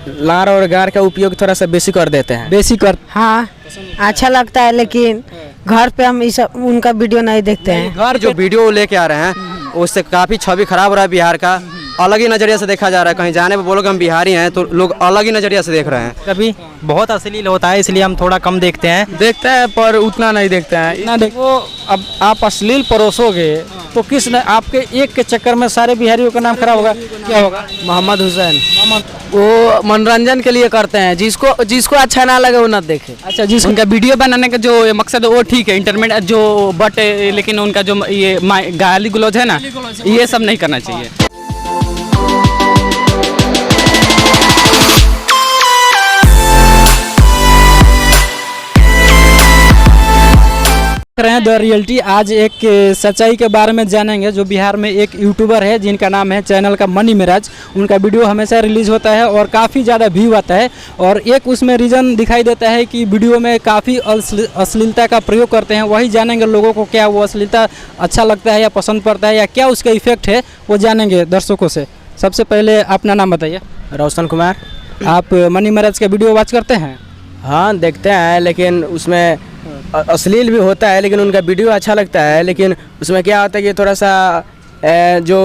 लार और गार का उपयोग थोड़ा सा बेसी कर देते हैं। बेसी कर हाँ अच्छा लगता है, लेकिन घर पे हम इस उनका वीडियो नहीं देखते हैं। घर जो वीडियो लेके आ रहे हैं उससे काफ़ी छवि खराब हो रहा है बिहार का, अलग ही नज़रिया से देखा जा रहा है। कहीं जाने पर बोलोगे हम बिहारी हैं तो लोग अलग ही नज़रिया से देख रहे हैं। कभी बहुत अश्लील होता है इसलिए हम थोड़ा कम देखते हैं पर उतना नहीं देखते हैं। वो अब आप अश्लील परोसोगे तो किस ने आपके एक के चक्कर में सारे बिहारियों का नाम खराब होगा, क्या होगा? मोहम्मद हुसैन वो मनोरंजन के लिए करते हैं, जिसको अच्छा ना लगे वो ना देखे। अच्छा, जिस उनका वीडियो बनाने का जो मकसद है वो ठीक है, इंटरनेट जो बट लेकिन उनका जो ये गाली गलौज है ना, ये सब नहीं करना चाहिए। रहे हैं द रियलिटी। आज एक सच्चाई के बारे में जानेंगे। जो बिहार में एक यूट्यूबर है जिनका नाम है चैनल का मनी मिराज। उनका वीडियो हमेशा रिलीज होता है और काफ़ी ज़्यादा व्यू आता है, और एक उसमें रीज़न दिखाई देता है कि वीडियो में काफ़ी अश्लीलता का प्रयोग करते हैं। वही जानेंगे लोगों को क्या वो अश्लीलता अच्छा लगता है या पसंद पड़ता है, या क्या उसका इफेक्ट है वो जानेंगे दर्शकों से। सबसे पहले अपना नाम बताइए। रोशन कुमार। आप मनी मिराज का वीडियो वॉच करते हैं? हाँ देखते हैं, लेकिन उसमें अश्लील भी होता है, लेकिन उनका वीडियो अच्छा लगता है। लेकिन उसमें क्या होता है कि थोड़ा सा जो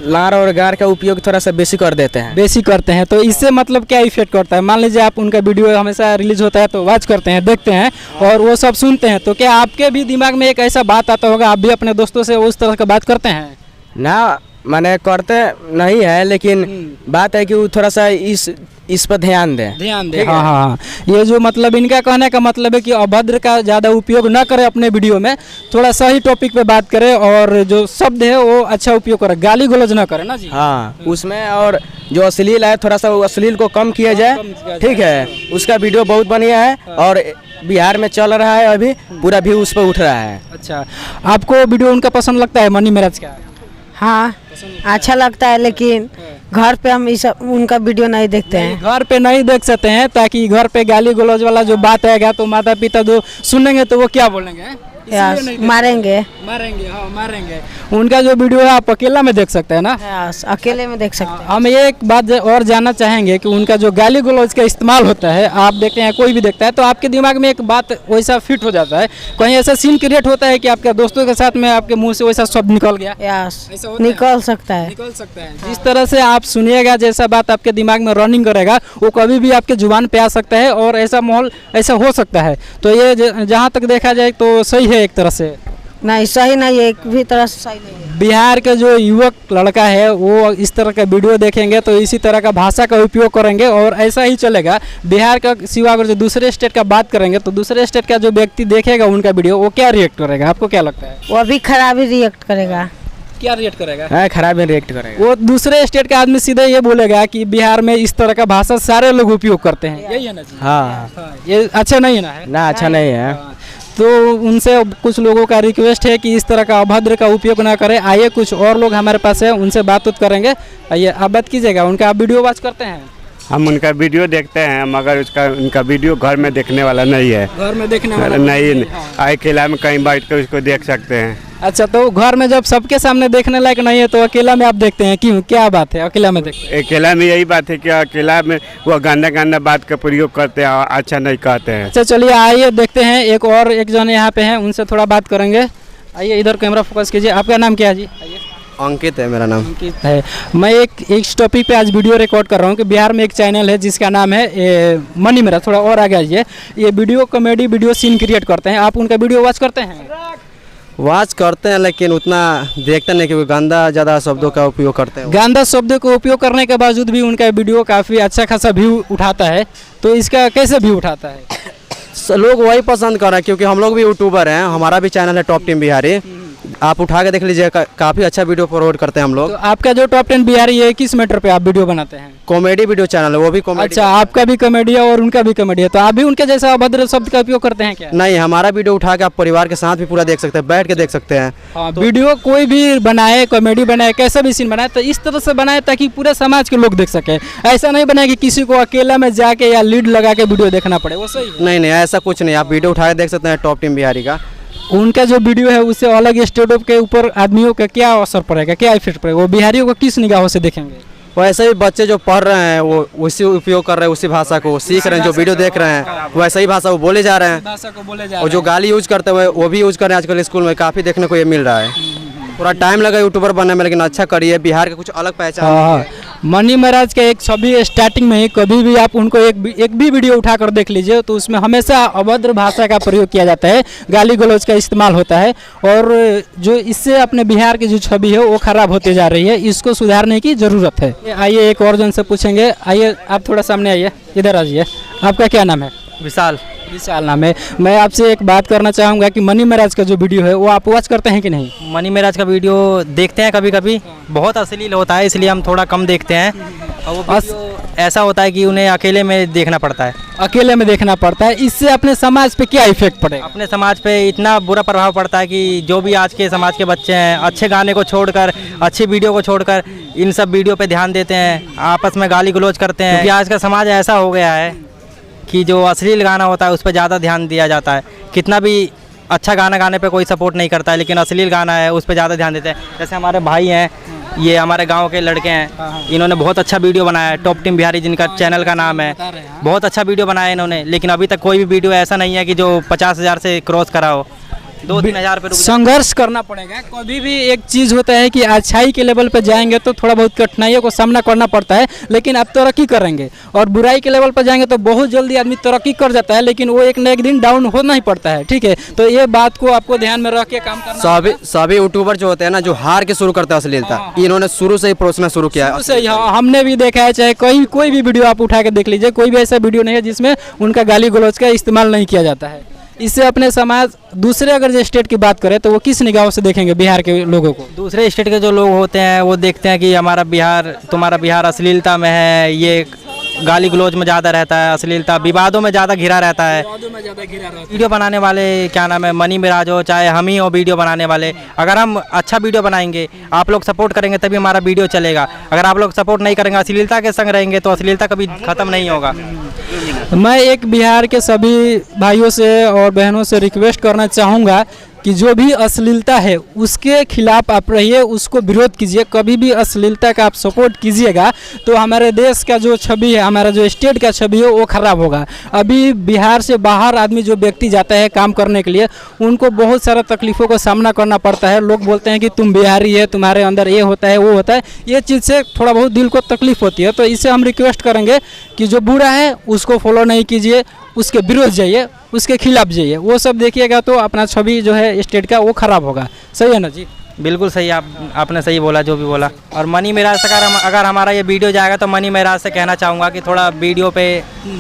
लार और गार का उपयोग थोड़ा सा बेसी कर देते हैं। बेसी करते हैं तो इससे मतलब क्या इफेक्ट करता है? मान लीजिए आप उनका वीडियो हमेशा रिलीज होता है तो वॉच करते हैं, देखते हैं और वो सब सुनते हैं, तो क्या आपके भी दिमाग में एक ऐसा बात आता होगा, आप भी अपने दोस्तों से उस तरह का बात करते हैं? ना मैंने करते नहीं है, लेकिन बात है कि वो थोड़ा सा इस पर ध्यान दें। हाँ हाँ, ये जो मतलब इनका कहने का मतलब है कि अभद्र का ज़्यादा उपयोग ना करें अपने वीडियो में, थोड़ा सही टॉपिक पे बात करें और जो शब्द है वो अच्छा उपयोग करें, गाली गलौज ना करें ना जी। हाँ उसमें, और जो अश्लील है थोड़ा सा अश्लील को कम किया जाए, ठीक है। उसका वीडियो बहुत बढ़िया है और बिहार में चल रहा है, अभी पूरा व्यू उस पर उठ रहा है। अच्छा, आपको वीडियो उनका पसंद लगता है मनी मिराज का? हाँ अच्छा लगता है, लेकिन घर पे हम इस उनका वीडियो नहीं देखते हैं। घर पे नहीं देख सकते हैं, ताकि घर पे गाली गलौज वाला जो बात आएगा तो माता पिता जो सुनेंगे तो वो क्या बोलेंगे? मारेंगे। हाँ मारेंगे। उनका जो वीडियो है आप अकेला में देख सकते हैं ना? अकेले में देख सकते हैं। हम एक बात और जानना चाहेंगे कि उनका जो गाली गलौज का इस्तेमाल होता है, आप देखते हैं कोई भी देखता है तो आपके दिमाग में एक बात वैसा फिट हो जाता है, कहीं ऐसा सीन क्रिएट होता है कि आपके दोस्तों के साथ में आपके मुंह से वैसा शब्द निकल गया? निकल सकता है। जिस तरह से आप सुनिएगा, जैसा बात आपके दिमाग में रनिंग करेगा वो कभी भी आपके जुबान पे आ सकता है, और ऐसा माहौल ऐसा हो सकता है। तो ये जहाँ तक देखा जाए तो सही है एक तरह से? नहीं सही नहीं है, एक भी तरह से सही नहीं है। बिहार के जो युवक लड़का है वो इस तरह का वीडियो देखेंगे तो इसी तरह का भाषा का उपयोग करेंगे और ऐसा ही चलेगा। बिहार का सिवा अगर जो दूसरे स्टेट का बात करेंगे तो दूसरे स्टेट का जो व्यक्ति देखेगा उनका वीडियो वो क्या रिएक्ट करेगा, आपको क्या लगता है? वो भी खराब ही रिएक्ट करेगा। क्या रिएक्ट करेगा? हाँ खराब रिएक्ट करेगा। वो दूसरे स्टेट का आदमी सीधे ये बोलेगा कि बिहार में इस तरह का भाषा सारे लोग उपयोग करते हैं, यही है ना जी? हाँ ये अच्छा नहीं है ना? ना अच्छा नहीं है। तो उनसे कुछ लोगों का रिक्वेस्ट है कि इस तरह का अभद्र का उपयोग ना करें। आइए कुछ और लोग हमारे पास है, उनसे बात करेंगे। आइए आप बात कीजिएगा। उनका आप वीडियो वॉच करते हैं? हम उनका वीडियो देखते हैं, मगर उनका वीडियो घर में देखने वाला नहीं है। घर में देखने वाला नहीं, अकेला में कहीं बैठ कर उसको देख सकते हैं। अच्छा, तो घर में जब सबके सामने देखने लायक नहीं है तो अकेला में आप देखते हैं, क्यों, क्या बात है अकेला में देखते हैं? अकेला में यही बात है कि अकेला में वो गंदा बात का प्रयोग करते हैं, अच्छा नहीं कहते हैं। अच्छा चलिए आइए देखते हैं, एक जन यहाँ पे हैं, उनसे थोड़ा बात करेंगे। आइए इधर कैमरा फोकस कीजिए। आपका नाम क्या है जी? आइए। अंकित है मेरा नाम। अंकित है। मैं एक टॉपिक पे आज वीडियो रिकॉर्ड कर रहा हूँ कि बिहार में एक चैनल है जिसका नाम है मनी मेरा। थोड़ा और आगे आइए। ये video comedy video scene create करते हैं, आप उनका वीडियो वॉच करते हैं? वॉच करते हैं, लेकिन उतना देखते नहीं, क्योंकि गंदा ज़्यादा शब्दों का उपयोग करते हैं। गंदा शब्दों का उपयोग करने के बावजूद भी उनका वीडियो काफ़ी अच्छा खासा व्यू उठाता है, तो इसका कैसे व्यू उठाता है? लोग वही पसंद कर रहे हैं, क्योंकि हम लोग भी यूट्यूबर हैं, हमारा भी चैनल है टॉप टीम बिहारी। आप उठा के देख लीजिए, काफ़ी अच्छा वीडियो फॉरवर्ड करते हैं हम लोग। तो आपका जो टॉप 10 बिहारी है किस मैटर पे आप वीडियो बनाते हैं? कॉमेडी वीडियो चैनल है, वो भी कॉमेडी। अच्छा, आपका भी कॉमेडी है और उनका भी कॉमेडी है, तो आप भी उनके जैसा अभद्र शब्द का उपयोग करते हैं क्या? नहीं, हमारा वीडियो उठा के आप परिवार के साथ भी पूरा देख सकते हैं, बैठ के देख सकते हैं। हाँ, तो वीडियो कोई भी बनाए, कॉमेडी बनाए, कैसा भी सीन बनाए, तो इस तरह से बनाए ताकि पूरे समाज के लोग देख सके। ऐसा नहीं बनाए कि किसी को अकेला में जाके या लीड लगा के वीडियो देखना पड़े, वो सही? नहीं, ऐसा कुछ नहीं, आप वीडियो उठा के देख सकते हैं टॉप टीम बिहारी का। उनका जो वीडियो है उससे अलग स्टेटों के ऊपर आदमियों का क्या असर पड़ेगा, क्या इफेक्ट पड़ेगा, वो बिहारियों को किस निगाहों से देखेंगे? वैसे ही बच्चे जो पढ़ रहे हैं वो उसी उपयोग कर रहे हैं, उसी भाषा को सीख रहे हैं, जो वीडियो देख रहे हैं वैसे ही भाषा वो बोले जा रहे हैं। भाषा को बोले जा और जो गाली यूज करते हुए वो भी यूज कर रहे हैं आजकल स्कूल में, काफ़ी देखने को ये मिल रहा है। थोड़ा टाइम लगा यूट्यूबर बनने में, लेकिन अच्छा करिए, बिहार के कुछ अलग पहचान है। हाँ, मनी महाराज का एक सभी स्टार्टिंग में ही कभी भी आप उनको एक भी वीडियो उठाकर देख लीजिए तो उसमें हमेशा अभद्र भाषा का प्रयोग किया जाता है, गाली गलौज का इस्तेमाल होता है, और जो इससे अपने बिहार की जो छवि है वो खराब होती जा रही है। इसको सुधारने की ज़रूरत है। आइए एक और जन से पूछेंगे। आइए आप थोड़ा सामने आइए, इधर आ जाइए। आपका क्या नाम है? विशाल। विशाल नाम है। मैं आपसे एक बात करना चाहूँगा कि मनी महाराज का जो वीडियो है वो आप वॉच करते हैं कि नहीं? मनी महाराज का वीडियो देखते हैं कभी कभी, बहुत अश्लील होता है इसलिए हम थोड़ा कम देखते हैं। और वो वीडियो ऐसा होता है कि उन्हें अकेले में देखना पड़ता है। अकेले में देखना पड़ता है। इससे अपने समाज पे क्या इफेक्ट पड़ेगा? अपने समाज पे इतना बुरा प्रभाव पड़ता है कि जो भी आज के समाज के बच्चे हैं अच्छे गाने को छोड़कर, अच्छी वीडियो को छोड़कर इन सब वीडियो पे ध्यान देते हैं, आपस में गाली गलौज करते हैं। क्योंकि आज का समाज ऐसा हो गया है कि जो अश्लील गाना होता है उस पर ज़्यादा ध्यान दिया जाता है। कितना भी अच्छा गाना गाने पे कोई सपोर्ट नहीं करता है, लेकिन अश्लील गाना है उस पर ज़्यादा ध्यान देते हैं। जैसे हमारे भाई हैं, ये हमारे गांव के लड़के हैं, इन्होंने बहुत अच्छा वीडियो बनाया है, टॉप टीम बिहारी जिनका चैनल का नाम है। बहुत अच्छा वीडियो बनाया इन्होंने, लेकिन अभी तक कोई भी वीडियो ऐसा नहीं है कि जो 50,000 से क्रॉस करा हो। 2-3 हज़ार पे संघर्ष करना पड़ेगा। कभी भी एक चीज़ होता है कि अच्छाई के लेवल पर जाएंगे तो थोड़ा बहुत कठिनाइयों को सामना करना पड़ता है, लेकिन आप तरक्की करेंगे। और बुराई के लेवल पर जाएंगे तो बहुत जल्दी आदमी तरक्की कर जाता है, लेकिन वो एक न एक दिन डाउन होना ही पड़ता है। ठीक है, तो ये बात को आपको ध्यान में रख के काम करना। सभी यूट्यूबर जो होते हैं ना, जो हार के शुरू करते हैं अश्लीलता, इन्होंने शुरू से ही परोसना शुरू किया है। सही, हमने भी देखा है। चाहे कोई भी वीडियो आप उठा के देख लीजिए, कोई भी ऐसा वीडियो नहीं है जिसमें उनका गाली गलौज का इस्तेमाल नहीं किया जाता है। इससे अपने समाज, दूसरे अगर जो स्टेट की बात करें तो वो किस निगाहों से देखेंगे बिहार के लोगों को? दूसरे स्टेट के जो लोग होते हैं वो देखते हैं कि तुम्हारा बिहार अश्लीलता में है, ये गाली गलौज में ज़्यादा रहता है, अश्लीलता विवादों में ज़्यादा घिरा रहता है। वीडियो बनाने वाले क्या नाम है, मनी महाराज हो चाहे हम ही हो वीडियो बनाने वाले, अगर हम अच्छा वीडियो बनाएंगे, आप लोग सपोर्ट करेंगे तभी हमारा वीडियो चलेगा। अगर आप लोग सपोर्ट नहीं करेंगे, अश्लीलता के संग रहेंगे तो अश्लीलता कभी ख़त्म नहीं होगा। मैं एक बिहार के सभी भाइयों से और बहनों से रिक्वेस्ट करना चाहूँगा कि जो भी अश्लीलता है उसके खिलाफ आप रहिए, उसको विरोध कीजिए। कभी भी अश्लीलता का आप सपोर्ट कीजिएगा तो हमारे देश का जो छवि है, हमारा जो स्टेट का छवि है वो खराब होगा। अभी बिहार से बाहर आदमी जो व्यक्ति जाता है काम करने के लिए, उनको बहुत सारा तकलीफ़ों का सामना करना पड़ता है। लोग बोलते हैं कि तुम बिहारी है, तुम्हारे अंदर ये होता है वो होता है। ये चीज़ से थोड़ा बहुत दिल को तकलीफ होती है। तो इससे हम रिक्वेस्ट करेंगे कि जो बुरा है उसको फॉलो नहीं कीजिए, उसके विरोध जाइए, उसके खिलाफ जाइए। वो सब देखिएगा तो अपना छवि जो है स्टेट का वो खराब होगा। सही है ना जी? बिल्कुल सही, आपने सही बोला जो भी बोला। और मनी महाराज से अगर हमारा ये वीडियो जाएगा तो मनी महाराज से कहना चाहूँगा कि थोड़ा वीडियो पे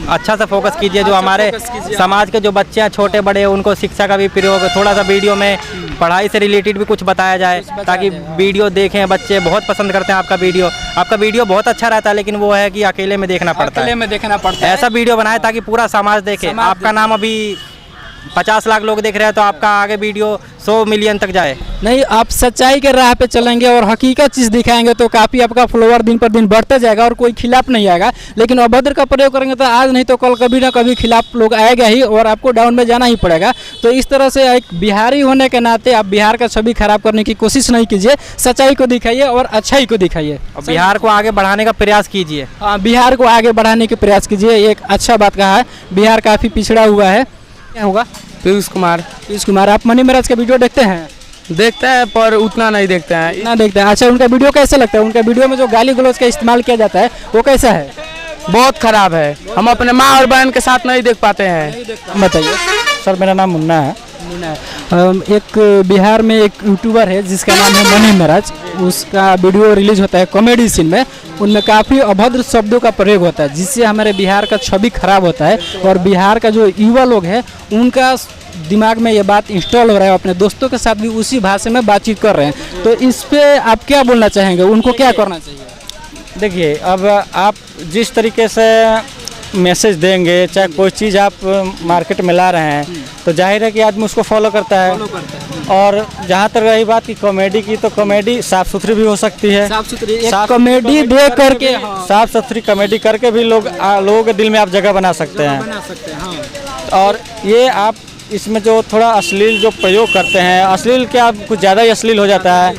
अच्छा से फोकस कीजिए। जो हमारे समाज के जो बच्चे हैं छोटे बड़े, उनको शिक्षा का भी प्रयोग, थोड़ा सा वीडियो में पढ़ाई से रिलेटेड भी कुछ बताया जाए ताकि वीडियो देखें। बच्चे बहुत पसंद करते हैं आपका वीडियो बहुत अच्छा रहता है, लेकिन वो है कि अकेले में देखना पड़ता है। ऐसा वीडियो बनाए ताकि पूरा समाज देखे। आपका नाम अभी 50 लाख लोग देख रहे हैं तो आपका आगे वीडियो 100 मिलियन तक जाए। नहीं, आप सच्चाई के राह पे चलेंगे और हकीकत चीज़ दिखाएंगे तो काफ़ी आपका फॉलोअर दिन पर दिन बढ़ता जाएगा और कोई खिलाफ नहीं आएगा। लेकिन अभद्र का प्रयोग करेंगे तो आज नहीं तो कल कभी ना कभी खिलाफ लोग आएगा ही और आपको डाउन में जाना ही पड़ेगा। तो इस तरह से एक बिहारी होने के नाते आप बिहार का छवि खराब करने की कोशिश नहीं कीजिए, सच्चाई को दिखाइए और अच्छाई को दिखाइए। बिहार को आगे बढ़ाने का प्रयास कीजिए। हाँ, बिहार को आगे बढ़ाने के प्रयास कीजिए। एक अच्छा बात कहा है, बिहार काफ़ी पिछड़ा हुआ है। क्या होगा? पीयूष कुमार। पीयूष कुमार, आप मनी महाराज का वीडियो देखते हैं? देखते हैं पर उतना नहीं देखते हैं। इतना देखते हैं। अच्छा, उनका वीडियो कैसा लगता है? उनका वीडियो में जो गाली गलौज का इस्तेमाल किया जाता है वो कैसा है? बहुत खराब है। हम अपने माँ और बहन के साथ नहीं देख पाते हैं। बताइए सर। मेरा नाम मुन्ना है। एक बिहार में एक यूट्यूबर है जिसका नाम है मनी महाराज। उसका वीडियो रिलीज होता है कॉमेडी सीन में, उनमें काफ़ी अभद्र शब्दों का प्रयोग होता है जिससे हमारे बिहार का छवि खराब होता है। और बिहार का जो युवा लोग हैं उनका दिमाग में ये बात इंस्टॉल हो रहा है, अपने दोस्तों के साथ भी उसी भाषा में बातचीत कर रहे हैं। तो इस पे आप क्या बोलना चाहेंगे? उनको क्या करना चाहिए? देखिए, अब आप जिस तरीके से मैसेज देंगे, चाहे कोई चीज़ आप मार्केट में ला रहे हैं तो जाहिर है कि आदमी उसको फॉलो करता है। और जहाँ तक रही बात की कॉमेडी की, तो कॉमेडी साफ़ सुथरी भी हो सकती है। साफ सुथरी कॉमेडी देख करके, साफ़ सुथरी कॉमेडी करके भी लोगों के दिल में आप जगह बना सकते हैं। और ये आप इसमें जो थोड़ा अश्लील जो प्रयोग करते हैं, अश्लील क्या कुछ ज़्यादा ही अश्लील हो जाता है,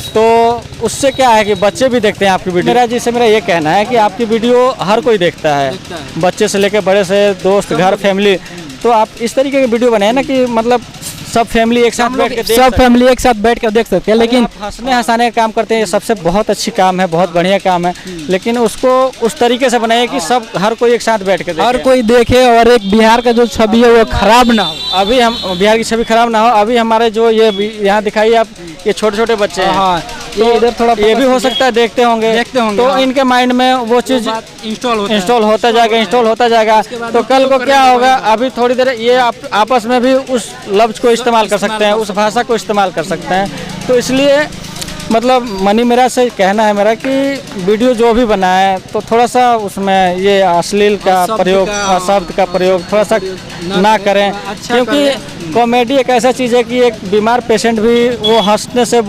तो उससे क्या है कि बच्चे भी देखते हैं आपकी वीडियो। मेरा जिससे मेरा ये कहना है कि आपकी वीडियो हर कोई देखता है, बच्चे से लेकर बड़े से, दोस्त, घर, फैमिली। तो आप इस तरीके की वीडियो बनाए ना कि मतलब सब फैमिली एक साथ बैठ के सब फैमिली एक साथ बैठ कर देख सकते हैं। लेकिन हंसने हंसाने का काम करते हैं, ये सबसे बहुत अच्छी काम है, बहुत बढ़िया काम है। लेकिन उसको उस तरीके से बनाइए कि सब हर कोई एक साथ बैठ के देखे। हर कोई देखे और एक बिहार का जो छवि है वो खराब ना हो। अभी हम बिहार की छवि खराब ना हो। अभी हमारे जो ये यहाँ दिखाइए आप, ये छोटे छोटे बच्चे हैं। हाँ, तो इधर थोड़ा ये भी हो सकता है देखते होंगे तो हाँ। इनके माइंड में वो चीज़ इंस्टॉल होता जाएगा। तो कल को क्या होगा, अभी थोड़ी देर ये आपस में भी उस लफ्ज़ को इस्तेमाल कर सकते हैं, उस भाषा को इस्तेमाल कर सकते हैं। तो इसलिए मतलब मनी मेरा से कहना है मेरा कि वीडियो जो भी बनाए तो थोड़ा सा उसमें ये अश्लील का प्रयोग, शब्द का प्रयोग थोड़ा सा ना करें। क्योंकि कॉमेडी एक ऐसा चीज़ है कि एक बीमार पेशेंट भी वो हंसने से,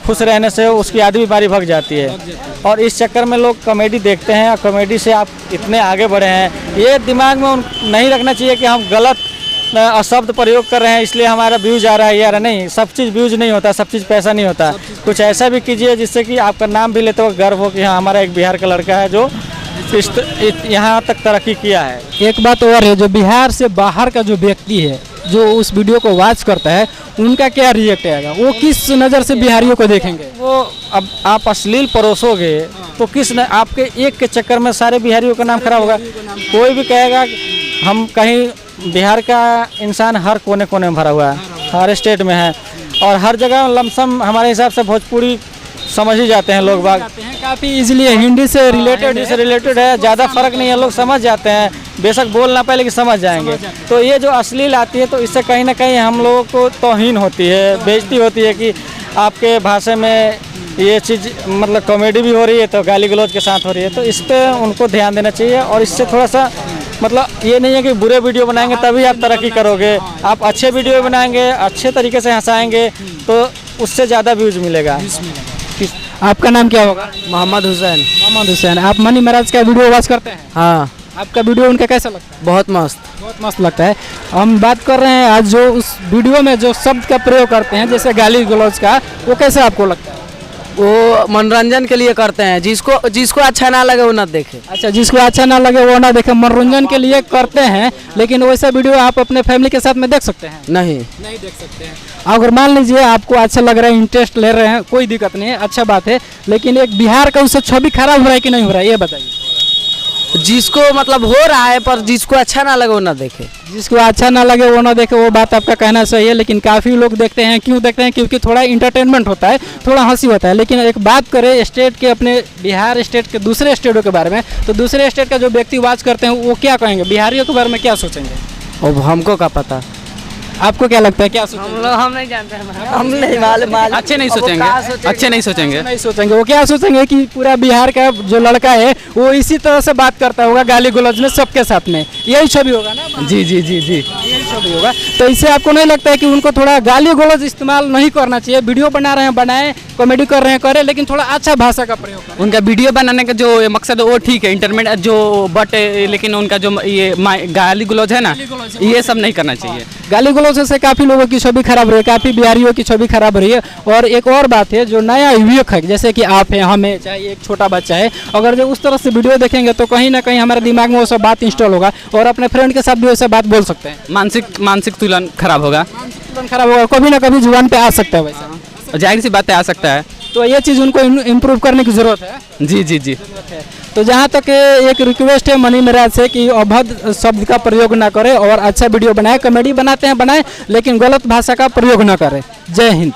खुश रहने से उसकी आधी बीमारी भाग जाती है। और इस चक्कर में लोग कॉमेडी देखते हैं और कॉमेडी से आप इतने आगे बढ़े हैं, ये दिमाग में नहीं रखना चाहिए कि हम गलत शब्द प्रयोग कर रहे हैं इसलिए हमारा व्यूज आ रहा है यार। नहीं, सब चीज़ व्यूज नहीं होता, सब चीज़ पैसा नहीं होता। कुछ ऐसा भी कीजिए जिससे कि आपका नाम भी लेते हुए गर्व हो कि हाँ हमारा एक बिहार का लड़का है जो यहाँ तक तरक्की किया है। एक बात और है, जो बिहार से बाहर का जो व्यक्ति है जो उस वीडियो को वॉच करता है उनका क्या रिएक्ट आएगा, वो किस नज़र से बिहारियों को देखेंगे? वो अब आप अश्लील परोसोगे तो आपके एक के चक्कर में सारे बिहारियों का नाम खराब होगा। कोई भी कहेगा हम कहीं, बिहार का इंसान हर कोने कोने में भरा हुआ है, हर स्टेट में है और हर जगह लमसम हमारे हिसाब से भोजपुरी समझ ही जाते हैं लोग बाग। काफ़ी इजीली हिंदी से रिलेटेड है, ज़्यादा फर्क नहीं है, लोग समझ जाते हैं। बेशक बोल ना पाए लेकिन समझ जाएंगे। तो ये जो अश्लील आती है तो इससे कहीं ना कहीं हम लोगों को तौहीन होती है, बेइज्जती होती है कि आपके भाषा में ये चीज़ मतलब कॉमेडी भी हो रही है तो गाली गलौज के साथ हो रही है। तो इस पर उनको ध्यान देना चाहिए और इससे थोड़ा सा मतलब ये नहीं है कि बुरे वीडियो बनाएंगे तभी आप तरक्की करोगे। आप अच्छे वीडियो बनाएंगे, अच्छे तरीके से हंसाएंगे तो उससे ज़्यादा व्यूज मिलेगा। आपका नाम क्या होगा? मोहम्मद हुसैन। मोहम्मद हुसैन। आप मनी महाराज का वीडियो वॉच करते हैं? हाँ, आपका वीडियो उनका कैसा लगता है? बहुत मस्त, बहुत मस्त लगता है। हम बात कर रहे हैं आज जो उस वीडियो में जो शब्द का प्रयोग करते हैं जैसे गाली गलौज का, वो कैसे आपको लगता है? वो मनोरंजन के लिए करते हैं, जिसको अच्छा ना लगे वो ना देखे। अच्छा, जिसको अच्छा ना लगे वो ना देखे, मनोरंजन के लिए करते हैं। लेकिन वैसा वीडियो आप अपने फैमिली के साथ में देख सकते हैं? नहीं देख सकते हैं। अगर मान लीजिए आपको अच्छा लग रहा है, इंटरेस्ट ले रहे हैं, कोई दिक्कत नहीं है, अच्छा बात है। लेकिन एक बिहार का उससे छवि खराब हो रहा है कि नहीं हो रहा है, ये बताइए। जिसको मतलब हो रहा है पर जिसको अच्छा ना लगे वो ना देखे। जिसको अच्छा ना लगे वो ना देखे, वो बात आपका कहना सही है। लेकिन काफ़ी लोग देखते हैं, क्यों देखते हैं? क्योंकि थोड़ा इंटरटेनमेंट होता है, थोड़ा हंसी होता है। लेकिन एक बात करें स्टेट के, अपने बिहार स्टेट के दूसरे स्टेटों के बारे में, तो दूसरे स्टेट का जो व्यक्ति वॉच करते हैं वो क्या कहेंगे, बिहारियों के बारे में क्या सोचेंगे? अब हमको क्या पता, आपको क्या लगता है, क्या सोचेंगे? हम नहीं जानते, हम नहीं मालूम। अच्छे नहीं सोचेंगे, अच्छे नहीं सोचेंगे, नहीं सोचेंगे। वो क्या सोचेंगे कि पूरा बिहार का जो लड़का है वो इसी तरह से बात करता होगा, गाली गलौज में, सबके साथ में, यही छवि होगा ना? जी जी जी जी, यही छवि होगा। तो इससे आपको नहीं लगता है कि उनको थोड़ा गाली गलौज इस्तेमाल नहीं करना चाहिए? वीडियो बना रहे हैं बनाए, कॉमेडी कर रहे हैं करें, लेकिन थोड़ा अच्छा भाषा का प्रयोग करें। उनका वीडियो बनाने का जो मकसद है वो ठीक है, इंटरनेट जो बट लेकिन उनका जो ये गाली गलौज है ना, ये सब नहीं करना चाहिए। गाली गलौज से काफ़ी लोगों की छवि खराब रही है, काफ़ी बिहारियों की छवि खराब रही है। और एक और बात है, जो नया युवक है जैसे कि आप हैं, हमें, चाहे एक छोटा बच्चा है, अगर जो उस तरह से वीडियो देखेंगे तो कहीं ना कहीं हमारे दिमाग में वो सब बात इंस्टॉल होगा और अपने फ्रेंड के साथ भी वैसे बात बोल सकते हैं। मानसिक तुलन खराब होगा, तुरंत खराब होगा, कभी ना कभी जुबान पे आ सकता है वैसा, जाहिर सी बात है आ सकता है। तो ये चीज़ उनको इम्प्रूव करने की ज़रूरत है। जी जी जी। तो जहाँ तक एक रिक्वेस्ट है मनी महाराज से कि अभद्र शब्द का प्रयोग ना करें और अच्छा वीडियो बनाए, कॉमेडी बनाते हैं बनाए, लेकिन गलत भाषा का प्रयोग ना करें। जय हिंद।